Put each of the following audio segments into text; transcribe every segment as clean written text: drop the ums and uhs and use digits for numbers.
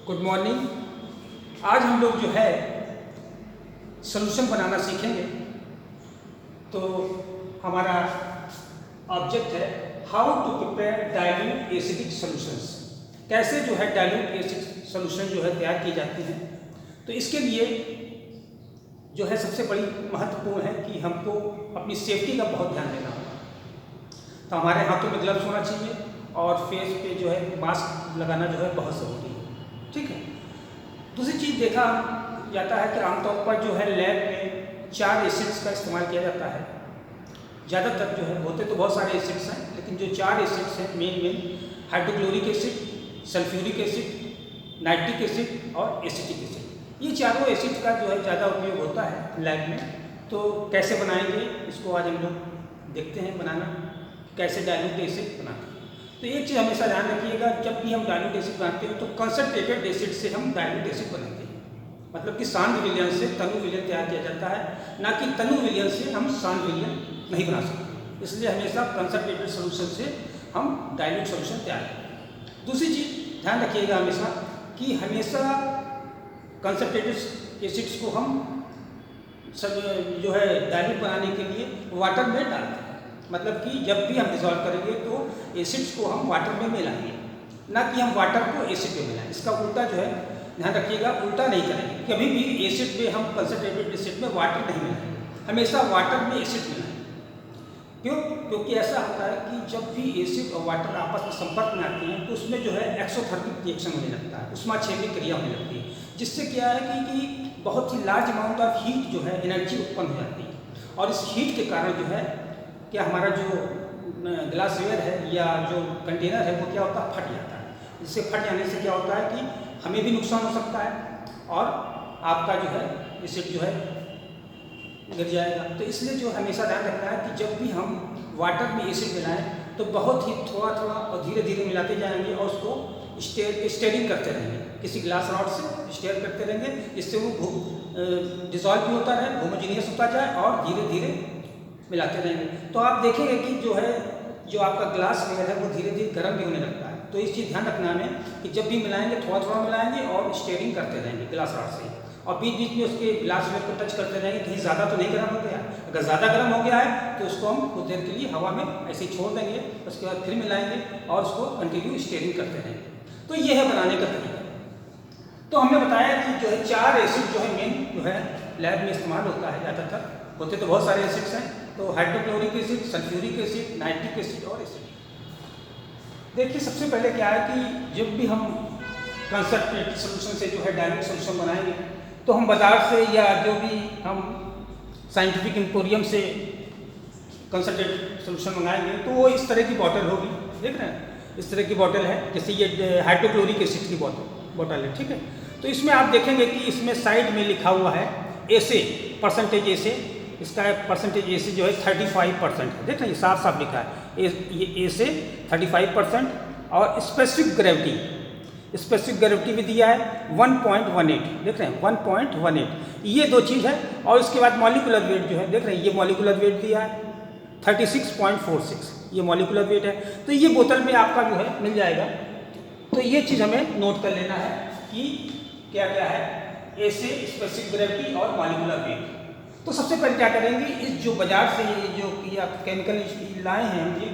Good morning. आज हम लोग जो है सॉल्यूशन बनाना सीखेंगे। तो हमारा ऑब्जेक्ट है how to prepare dilute acidic solutions. कैसे जो है डाइल्यूट एसिड सॉल्यूशन जो है तैयार की जाती हैं। तो इसके लिए जो है सबसे बड़ी महत्वपूर्ण है कि हमको अपनी सेफ्टी का बहुत ध्यान देना होगा। तो हमारे हाथों में ग्लव्स होना चाहिए और फेस पे जो है मास्क लगाना जो है बहुत ज़रूरी है। ठीक है। दूसरी चीज़ देखा जाता है कि आमतौर पर जो है लैब में 4 एसिड्स का इस्तेमाल किया जाता है। ज़्यादातर जो है होते तो बहुत सारे एसिड्स हैं, लेकिन जो 4 एसिड्स हैं main hydrochloric acid, sulphuric acid, nitric acid और एसिटिक एसिड। ये चारों एसिड का जो है ज़्यादा उपयोग होता है लैब में। तो कैसे बनाएंगे इसको आज हम लोग देखते हैं बनाना, कैसे डाइल्यूट एसिड बनाते हैं। तो एक चीज़ हमेशा ध्यान रखिएगा, जब भी हम डाइल्यूट एसिड बनाते हैं तो कंसनट्रेटेड एसिड से हम डाइल्यूट एसिड बनाते हैं। मतलब कि शांत विलयन से तनु विलयन तैयार किया जाता है, ना कि तनु विलयन से हम शांत विलयन नहीं बना सकते। इसलिए हमेशा कंसनट्रेटेड सोल्यूशन से हम डाइल्यूट सोल्यूशन तैयार करें। दूसरी चीज़ ध्यान रखिएगा हमेशा कि हमेशा कंसनट्रेटेड एसिड्स को हम सब जो है डाइल्यूट बनाने के लिए वाटर में डालते हैं। मतलब कि जब भी हम डिसॉल्व करेंगे तो एसिड्स को हम वाटर में मिलाएंगे, ना कि हम वाटर को एसिड में मिलाएं। इसका उल्टा जो है ध्यान रखिएगा, उल्टा नहीं करेंगे। कभी भी एसिड में हम कंसनट्रेटेड एसिड में वाटर नहीं मिलाएंगे, हमेशा वाटर में एसिड मिलाएंगे। क्यों? क्योंकि ऐसा होता है कि जब भी एसिड और वाटर आपस में संपर्क में आते हैं तो उसमें जो है एक्सोथर्मिक रिएक्शन होने लगता है, उष्माक्षेपी क्रिया होने लगती है, जिससे क्या है कि बहुत ही लार्ज अमाउंट ऑफ हीट जो है एनर्जी उत्पन्न हो जाती है। और इस हीट के कारण जो है क्या हमारा जो ग्लासवेयर है या जो कंटेनर है वो क्या होता है, फट जाता है। इससे फट जाने से क्या होता है कि हमें भी नुकसान हो सकता है और आपका जो है एसिड जो है गिर जाएगा। तो इसलिए जो हमेशा ध्यान रखना है कि जब भी हम वाटर में एसिड मिलाएं तो बहुत ही थोड़ा थोड़ा और धीरे धीरे मिलाते जाएंगे और उसको स्टेयरिंग करते रहेंगे, किसी ग्लास रॉड से स्टेयर करते रहेंगे, जिससे वो डिजॉल्व भी होता रहे, होमोजीनियस होता जाए और धीरे धीरे मिलाते रहेंगे। तो आप देखेंगे कि जो है जो आपका ग्लास वेयर है वो धीरे धीरे गर्म भी होने लगता है। तो इस चीज़ ध्यान रखना हमें कि जब भी मिलाएंगे थोड़ा थोड़ा मिलाएंगे और स्टेयरिंग करते रहेंगे ग्लास रॉड से, और बीच बीच में उसके ग्लास वेयर को टच करते रहेंगे, कहीं ज़्यादा तो नहीं गर्म हो गया। अगर ज़्यादा गर्म हो गया है तो उसको हम कुछ देर के लिए हवा में ऐसे ही छोड़ देंगे, उसके बाद फिर मिलाएंगे और उसको कंटिन्यू स्टेयरिंग करते रहेंगे। तो ये है बनाने का तरीका। तो हमने बताया कि जो है 4 एसिड जो है मेन जो है लैब में इस्तेमाल होता है। ज़्यादातर होते तो बहुत सारे एसिड्स हैं, तो hydrochloric acid, sulphuric acid, nitric acid और एसिड। देखिए सबसे पहले क्या है कि जब भी हम कंसनट्रेटेड सॉल्यूशन से जो है डाइल्यूट सॉल्यूशन बनाएंगे तो हम बाज़ार से या जो भी हम साइंटिफिक एम्पोरियम से कंसनट्रेटेड सॉल्यूशन मंगाएंगे तो वो इस तरह की बॉटल होगी। देख रहे हैं, इस तरह की बॉटल है, जैसे ये हाइड्रोक्लोरिक एसिड की बॉटल है। ठीक है। तो इसमें आप देखेंगे कि इसमें साइड में लिखा हुआ है एसे, परसेंटेज एसे। इसका परसेंटेज एसे जो है 35% है। देख रहे हैं, साफ साफ लिखा है ये एसे 35% और स्पेसिफिक ग्रेविटी भी दिया है 1.18। देख रहे हैं 1.18, ये 2 चीज़ है। और इसके बाद मॉलिकुलर वेट जो है देख रहे हैं, ये मॉलिकुलर वेट दिया है 36.46, ये मॉलिकुलर वेट है। तो ये बोतल में आपका जो है मिल जाएगा। तो ये चीज़ हमें नोट कर लेना है कि क्या क्या है, एसे, स्पेसिफिक ग्रेविटी और मॉलिकुलर वेट। तो सबसे पहले क्या करेंगे, इस जो बाजार से ये जो केमिकल लाए हैं हम ये,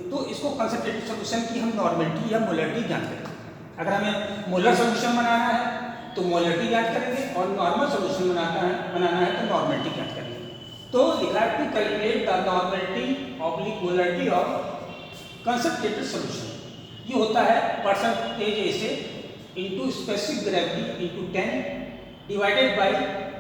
तो इसको कंसनट्रेटेड सॉल्यूशन की हम नॉर्मलिटी या मोलरिटी जांच करेंगे। अगर हमें मोलर सॉल्यूशन बनाना है तो मोलरिटी जांच करेंगे और नॉर्मल सॉल्यूशन बनाना है तो नॉर्मलिटी जांच करेंगे। तो लिखा है to calculate the normality oblique molarity of concentrated solution. ये होता है percentage assay into specific gravity into 10 divided by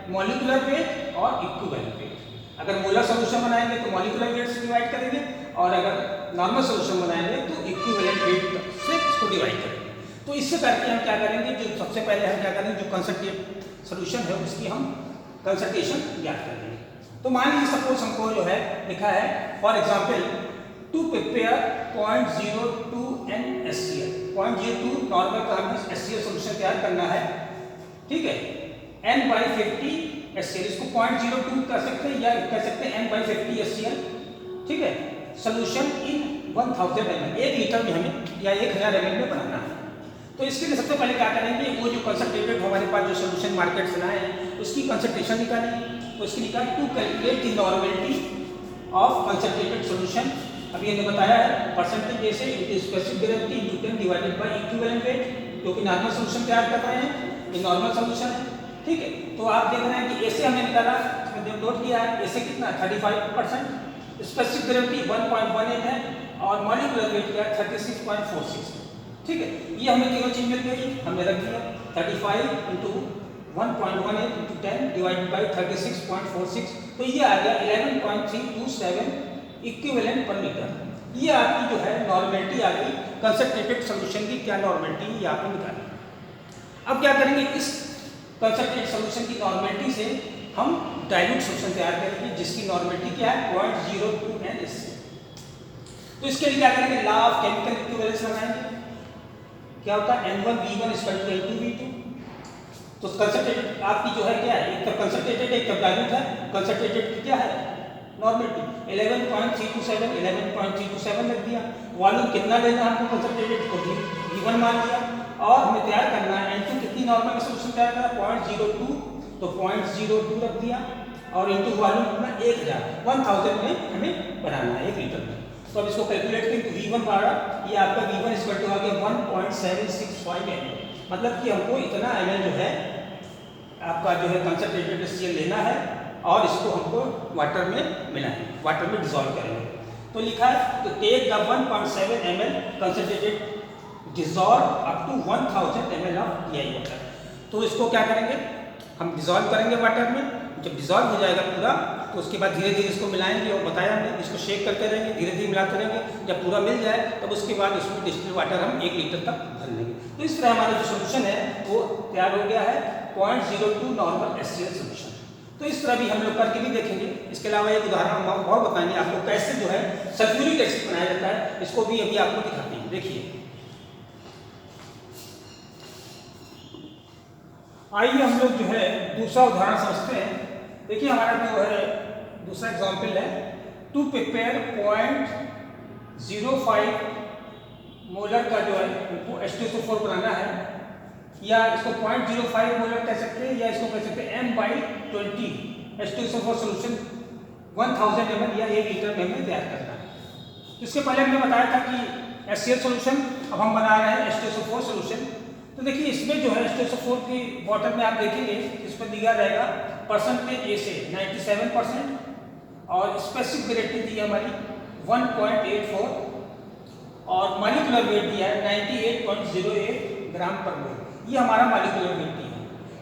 molecular weight और इक्विवेलेंट वेट। अगर मोलर सॉल्यूशन बनाएंगे तो मॉलिकुलर वेट से डिवाइड करेंगे और अगर नॉर्मल सॉल्यूशन बनाएंगे तो इक्विवेलेंट वेट से इसको डिवाइड करेंगे। तो इससे करके हम क्या करेंगे, जो सबसे पहले हम क्या करेंगे, जो कंसनट्रेटेड सॉल्यूशन है उसकी हम कंसंट्रेशन ज्ञात कर देंगे। तो मान लीजिए सपोज हमको जो है लिखा है for example to prepare 0.02 NaCl, 0.02 normal का हमें HCl सॉल्यूशन तैयार करना है। ठीक है, N/50 HCl, इसको 0.02 कर सकते हैं या कह सकते हैं N/50 HCl। ठीक है, सोल्यूशन इन 1000 ml, 1 लीटर में हमें या 1000 ml में बनाना है। तो इसके लिए सबसे पहले क्या करेंगे, वो जो कंसंट्रेटेड हमारे पास जो सोल्यूशन मार्केट से लाए हैं उसकी कंसंट्रेशन निकालेंगे। तो इसकी निकाल to calculate the normality of concentrated solution. अभी हमने बताया है परसेंटेज जैसे specific gravity into 10 divided by equivalent weight, जो कि नॉर्मल सोल्यूशन तैयार कर रहे हैं, ये नॉर्मल सोल्यूशन है। ठीक है, तो आप देख रहे हैं कि ऐसे हमने निकाला, इसमें नोट किया है, ऐसे कितना 35%, स्पेसिफिक ग्रेविटी 1.18 है और मॉलिक्यूलर वेट क्या है 36.46। ठीक है, ये हमें केवल चीज मिल गई, हमने रख दिया 35 इंटू 1.18 इंटू 10 डिवाइडेड बाई 36.46, तो ये आ गया 11.327 इक्विवेलेंट पर लीटर। ये आपकी जो है नॉर्मेलिटी आ गई कंसंट्रेटेड सोल्यूशन की, क्या नॉर्मेलिटी ये आपने निकाली। अब क्या करेंगे, इस कंसंट्रेटेड सोल्यूशन की नॉर्मेलिटी से हम डाइल्यूट सोल्यूशन तैयार करेंगे जिसकी नॉर्मेलिटी क्या है 0.02 NaC। तो इसके लिए क्या करेंगे, लॉ ऑफ केमिकल इक्विवेलेंस लगाएंगे। क्या होता है N1V1 = N2V2। तो कंसंट्रेटेड आपकी जो है क्या है, एक तरफ कंसंट्रेटेड एक तरफ डाइल्यूट है। कंसंट्रेटेड की क्या है नॉर्मेलिटी 11.327 लग दिया। वॉल्यूम कितना लेना है हमको कंसंट्रेटेड को V1 मान लिया और हमें तैयार करना है N2 कितनी नॉर्मल सोल्यूशन तैयार करना 0.02, तो 0.02 रख दिया और इनटू वॉल्यूम कितना 1000 में हमें बनाना है 1 लीटर में। तो अब इसको कैलकुलेट करें तो V1 बाड़ा ये आपका V1 = आ गया 1.765 ml, मतलब कि हमको इतना ml जो है आपका जो है कंसंट्रेटेड HCl लेना है और इसको हमको वाटर में मिलाएंगे, वाटर में डिसॉल्व करेंगे। तो लिखा है तो take the 1.7 ml concentrated dissolve up to 1000 ml of DI water. तो इसको क्या करेंगे, हम डिसॉल्व करेंगे वाटर में। जब डिसॉल्व हो जाएगा पूरा तो उसके बाद धीरे धीरे इसको मिलाएंगे और बताया हमने इसको शेक करते रहेंगे, धीरे धीरे मिलाते रहेंगे। जब पूरा मिल जाए तब उसके बाद उसमें डिस्टिल्ड वाटर हम 1 लीटर तक भर लेंगे। तो इस तरह हमारा जो सोल्यूशन है वो तैयार हो गया है 0.02 नॉर्मल HCl सोल्यूशन। तो इस तरह भी हम लोग करके भी देखेंगे। इसके अलावा एक उदाहरण हम और बताएंगे आपको कैसे जो है सल्फ्यूरिक एसिड बनाया जाता है, इसको भी अभी आपको दिखाते हैं। देखिए आइए हम लोग जो है दूसरा उदाहरण समझते हैं। देखिए हमारा जो है दूसरा एग्जाम्पल है टू प्रिपेयर 0.05 मोलर का जो है हमको H2SO4 बनाना है, या इसको 0.05 मोलर कह सकते हैं या इसको कह सकते हैं M/20 H2SO4 सोल्यूशन 1000 ml या 1 लीटर में हमें तैयार करना है। इसके पहले हमने बताया था कि HCl सोल्यूशन, अब हम बना रहे हैं H2SO4 सोल्यूशन। तो देखिए इसमें जो है H2SO4 की बॉटल में आप देखेंगे इस पर दिया रहेगा परसेंटेज ए से 97% और स्पेसिफिक ग्रेविटी दी है हमारी 1.84 और मॉलिक्यूलर वेट दिया है 98.08 ग्राम पर मोल। ये हमारा मॉलिक्यूलर वेट है।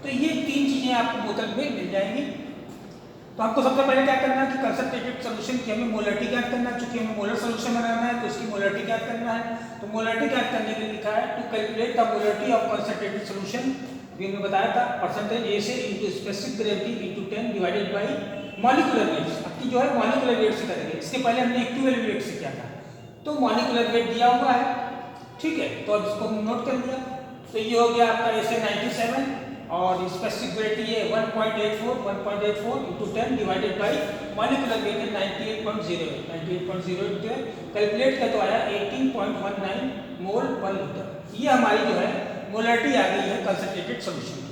तो ये 3 चीज़ें आपको बोतल में मिल जाएंगी। तो हमको सबसे पहले क्या करना है कि कंसंट्रेटेड सोल्यूशन की हमें मोलरिटी ज्ञात करना है। चूंकि हमें मोलर सोल्यूशन बनाना है तो उसकी मोलरिटी ज्ञात करना है। तो मोलरिटी ज्ञात करने के लिए लिखा है to calculate the molarity of concentrated solution. अभी हमने बताया था percentage assay into specific gravity into 10 divided by molecular weight. आपकी जो है मॉलिक्यूलर वेट से करेंगे। इसके पहले हमने इक्विवेलेंट वेट से किया था। तो मॉलिक्यूलर वेट दिया हुआ है, ठीक है, तो अब इसको नोट कर लिया। तो ये हो गया आपका ए से 97 और स्पेसिफिक ग्रेविटी है 1.84 into 10 divided by molecular wait है 98.08 कैलकुलेट का तो आया 18.19 मोल पर लीटर। ये हमारी जो है मोलरिटी आ गई है कंसंट्रेटेड सोल्यूशन की।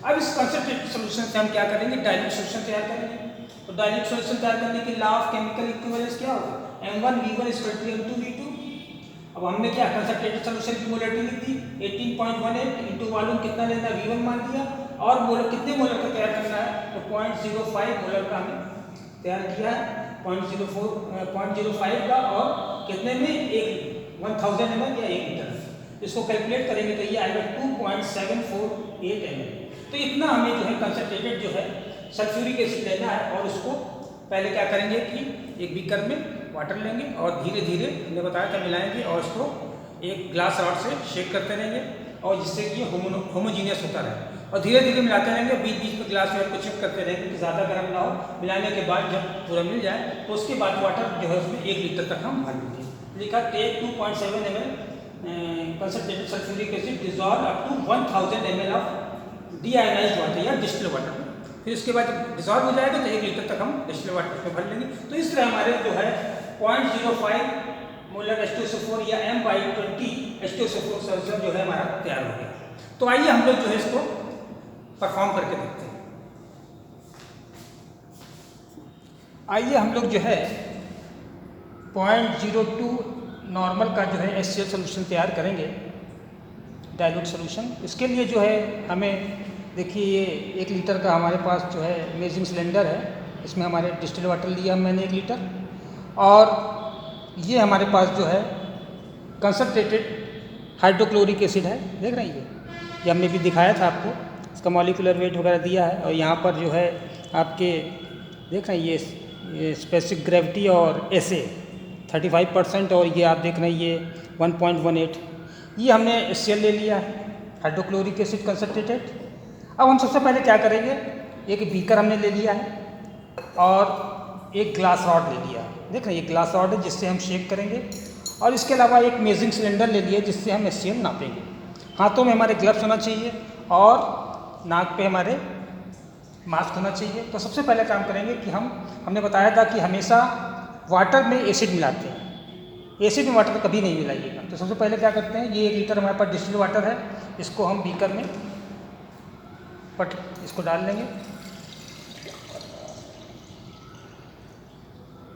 अब इस कंसंट्रेटेड सोल्यूशन से हम क्या करेंगे, डाइल्यूट सोल्यूशन तैयार करेंगे। तो डाइल्यूट सोल्यूशन तैयार करने के लॉ ऑफ केमिकल इक्विवेलेंस क्या होगा M1V1 = M2V2। अब हमने क्या कंसंट्रेटेड सोल्यूशन की मोलरिटी लिख दी 18.18 इंटू वॉल्यूम कितना लेना है V1 मान दिया और मोलर कितने मोलर का तैयार करना है तो 0.05 मोलर का हमने तैयार किया है 0.05 का और कितने में 1000 ml या 1 लीटर। इसको कैलकुलेट करेंगे तो ये आएगा 2.748 ml। तो इतना हमें जो है कंसंट्रेटेड जो है सल्फ्यूरिक एसिड लेना है और उसको पहले क्या करेंगे कि एक बीकर में वाटर लेंगे और धीरे धीरे हमने बताया था मिलाएंगे और इसको एक ग्लास रॉड से शेक करते रहेंगे और जिससे कि होमोजीनियस होता रहे और धीरे धीरे मिलाते रहेंगे। बीच बीच में ग्लास में चेक करते रहेंगे कि ज़्यादा गर्म ना हो। मिलाने के बाद जब पूरा मिल जाए तो उसके बाद वाटर जो है उसमें 1 लीटर तक हम भर लेंगे। लिखा take 2.7 ml concentrated sulphuric acid dissolve up to 1000 ml of deionised water या डिस्टिल्ड वाटर। फिर उसके बाद जब डिसॉल्व हो जाएगा तो 1 लीटर तक हम डिस्टिल्ड वाटर में भर लेंगे। तो इस तरह हमारे जो है 0.05 मोलर H2SO4 या M/20 H2SO4 जो है हमारा तैयार हो गया। तो आइए हम लोग जो है इसको परफॉर्म करके देखते हैं। आइए हम लोग जो है 0.02 नॉर्मल का जो है HCl सोल्यूशन तैयार करेंगे, डाइल्यूट सोल्यूशन। इसके लिए जो है हमें देखिए ये 1 लीटर का हमारे पास जो है मेजरिंग सिलेंडर है। इसमें हमारे डिस्टिल्ड वाटर लिया मैंने 1 लीटर, और ये हमारे पास जो है कंसनट्रेटेड हाइड्रोक्लोरिक एसिड है। देख रहे हैं ये हमने भी दिखाया था आपको, इसका मॉलिक्यूलर वेट वगैरह दिया है। और यहाँ पर जो है आपके देख रहे हैं ये स्पेसिफिक ग्रेविटी और SA 35%, और ये आप देख रहे हैं ये 1.18। ये हमने HCl ले लिया है, हाइड्रोक्लोरिक एसिड कंसनट्रेटेड। अब हम सबसे पहले क्या करेंगे, एक बीकर हमने ले लिया है और एक ग्लास रॉड ले लिया है। देख रहे हैं ये ग्लास रॉड है जिससे हम शेक करेंगे, और इसके अलावा एक मेजरिंग सिलेंडर ले लिया जिससे हम HCl नापेंगे। हाथों में हमारे ग्लव्स होना चाहिए और नाक पे हमारे मास्क होना चाहिए। तो सबसे पहले काम करेंगे कि हमने बताया था कि हमेशा वाटर में एसिड मिलाते हैं, एसिड में वाटर कभी नहीं मिलाइएगा। तो सबसे पहले क्या करते हैं, ये 1 लीटर हमारे पास डिस्टिल्ड वाटर है, इसको हम बीकर में इसको डाल लेंगे।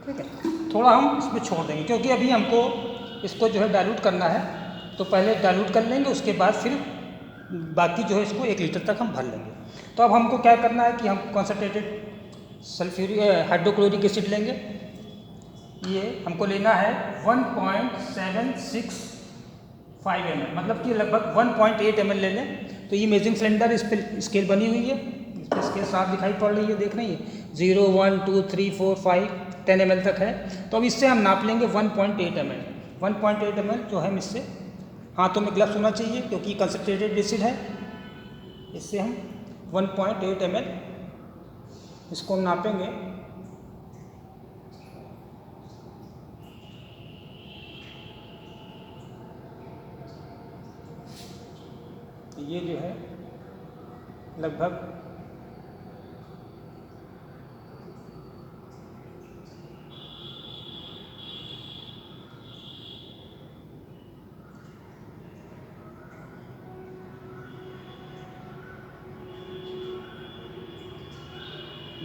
ठीक है, थोड़ा हम इसमें छोड़ देंगे क्योंकि अभी हमको इसको जो है डाइल्यूट करना है। तो पहले डाइल्यूट कर लेंगे, उसके बाद फिर बाकी जो है इसको 1 लीटर तक हम भर लेंगे। तो अब हमको क्या करना है कि हम कंसनट्रेटेड सल्फ्यूरिक हाइड्रोक्लोरिक एसिड लेंगे। ये हमको लेना है 1.765 ml, मतलब कि लगभग 1.8 ml ले लें। तो ये मेजरिंग सिलेंडर, इस पर स्केल बनी हुई है, इस पर स्केल साफ दिखाई पड़ रही है, देख रही है 0, 1, 2, 3, 4, 5, 10 ml तक है। तो अब इससे हम नाप लेंगे 1.8 ml। 1.8 ml जो है इससे हाथों में ग्लव्स होना चाहिए क्योंकि कंसनट्रेटेड एसिड है। इससे हम 1.8 ml इसको हम नापेंगे। ये जो है लगभग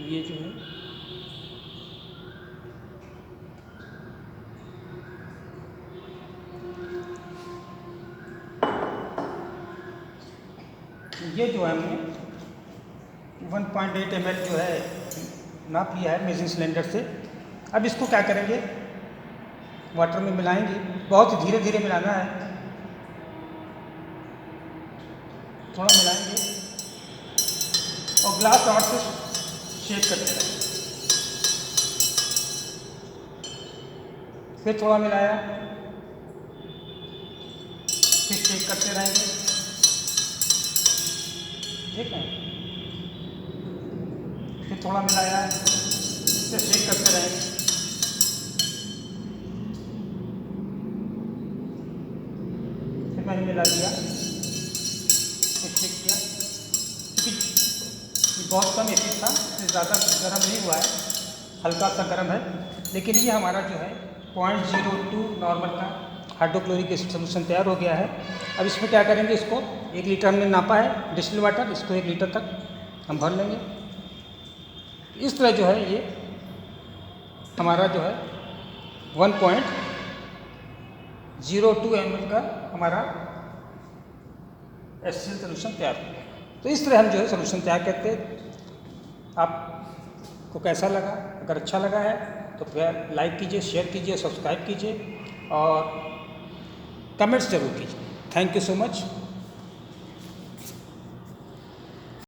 ये जो है ये जो है हमने 1.8 ml जो है नाप लिया है मेजरिंग सिलेंडर से। अब इसको क्या करेंगे, वाटर में मिलाएंगे। बहुत ही धीरे धीरे मिलाना है, थोड़ा मिलाएंगे और ग्लास रॉड से शेक करते रहेंगे। फिर थोड़ा मिलाया, फिर शेक करते रहेंगे। ठीक है, फिर थोड़ा मिलाया, फिर शेक करते रहेंगे। फिर मैंने मिला दिया, फिर शेक किया। ये बहुत कम एसिड था, इससे ज़्यादा गर्म नहीं हुआ है, हल्का सा गर्म है। लेकिन ये हमारा जो है 0.02 नॉर्मल का हाइड्रोक्लोरिक एसिड सोल्यूशन तैयार हो गया है। अब इसमें क्या करेंगे, इसको 1 लीटर हमने नापा है डिस्टिल्ड वाटर, इसको 1 लीटर तक हम भर लेंगे। इस तरह जो है ये हमारा जो है 1.02 ml का हमारा HCl सोल्यूशन तैयार हो गया। तो इस तरह हम जो है सोल्यूशन तैयार करते हैं। आपको कैसा लगा? अगर अच्छा लगा है तो फिर लाइक कीजिए, शेयर कीजिए, सब्सक्राइब कीजिए और कमेंट्स जरूर कीजिए। Thank you so much.